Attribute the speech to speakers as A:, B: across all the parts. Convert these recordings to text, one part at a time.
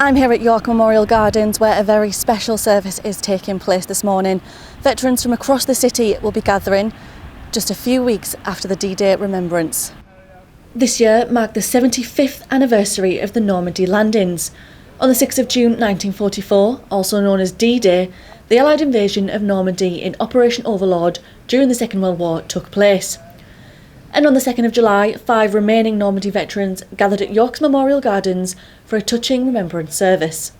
A: I'm here at York Memorial Gardens where a very special service is taking place this morning. Veterans from across the city will be gathering just a few weeks after the D-Day remembrance. This year marked the 75th anniversary of the Normandy landings. On the 6th of June 1944, also known as D-Day, the Allied invasion of Normandy in Operation Overlord during the Second World War took place. And on the 2nd of July, 5 remaining Normandy veterans gathered at York's Memorial Gardens for a touching remembrance service.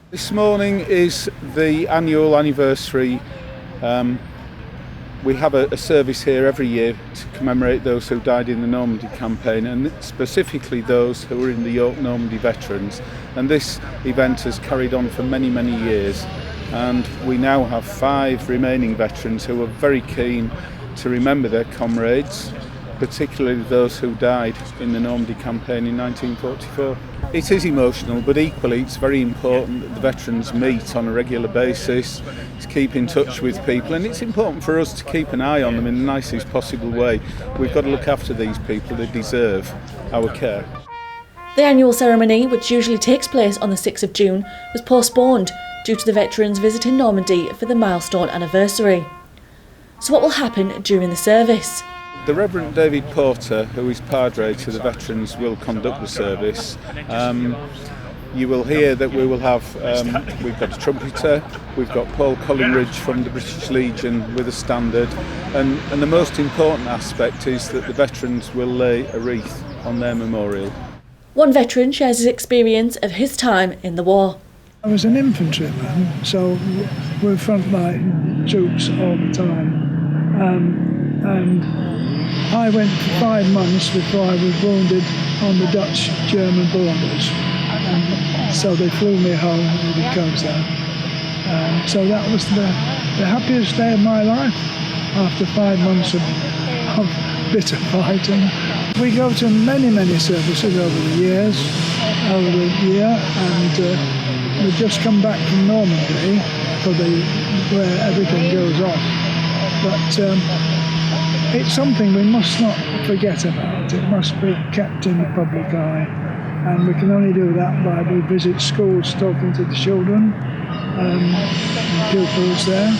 B: This morning is the annual anniversary. We have a service here every year to commemorate those who died in the Normandy campaign, and specifically those who were in the York Normandy veterans. And this event has carried on for many, many years. And we now have 5 remaining veterans who are very keen to remember their comrades, particularly those who died in the Normandy campaign in 1944. It is emotional, but equally it's very important that the veterans meet on a regular basis, to keep in touch with people, and it's important for us to keep an eye on them in the nicest possible way. We've got to look after these people, they deserve our care.
A: The annual ceremony, which usually takes place on the 6th of June, was postponed due to the veterans visiting Normandy for the milestone anniversary. So what will happen during the service?
B: The Reverend David Porter, who is Padre to the veterans, will conduct the service. You will hear that we will have, we've got a trumpeter, we've got Paul Collingridge from the British Legion with a standard, and the most important aspect is that the veterans will lay a wreath on their memorial.
A: One veteran shares his experience of his time in the war.
C: I was an infantryman, so we're frontline troops all the time. And I went for 5 months before I was wounded on the Dutch-German borders. And so they flew me home with the coaster. So that was the happiest day of my life after 5 months of bitter fighting. We go to many, many services over the year, and we've just come back from Normandy where everything goes off. But it's something we must not forget about. It must be kept in the public eye, and we can only do that by we visit schools, talking to the children, pupils there.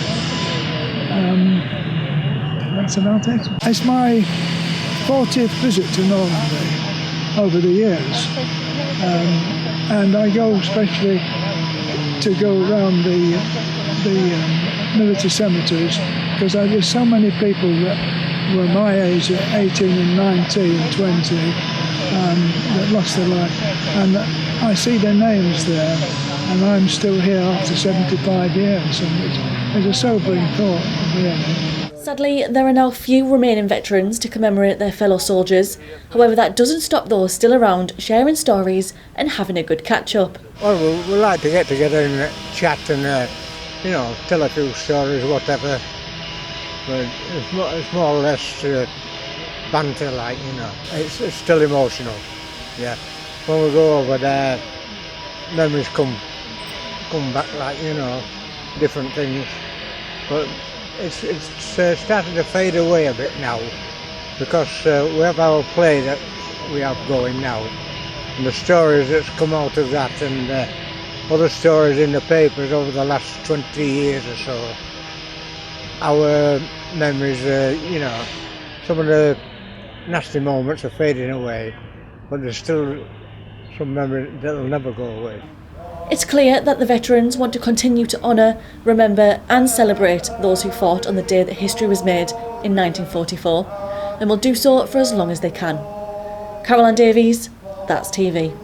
C: That's about it. It's my 40th visit to Normandy over the years, and I go especially to go around the military cemeteries, because there's so many people that were my age at 18 and 19 and 20 that lost their life, and I see their names there, and I'm still here after 75 years, and it's a sobering thought, really.
A: Sadly, there are now few remaining veterans to commemorate their fellow soldiers. However, that doesn't stop those still around sharing stories and having a good catch-up.
D: Well, we like to get together and chat and, tell a few stories, whatever. But it's more or less banter, like, It's still emotional, yeah. When we go over there, memories come back, like, different things. But it's starting to fade away a bit now, because we have our play that we have going now, and the stories that's come out of that, and other stories in the papers over the last 20 years or so. Our memories, some of the nasty moments are fading away, but there's still some memories that'll never go away.
A: It's clear that the veterans want to continue to honour, remember and celebrate those who fought on the day that history was made in 1944, and will do so for as long as they can. Caroline Davies, That's TV.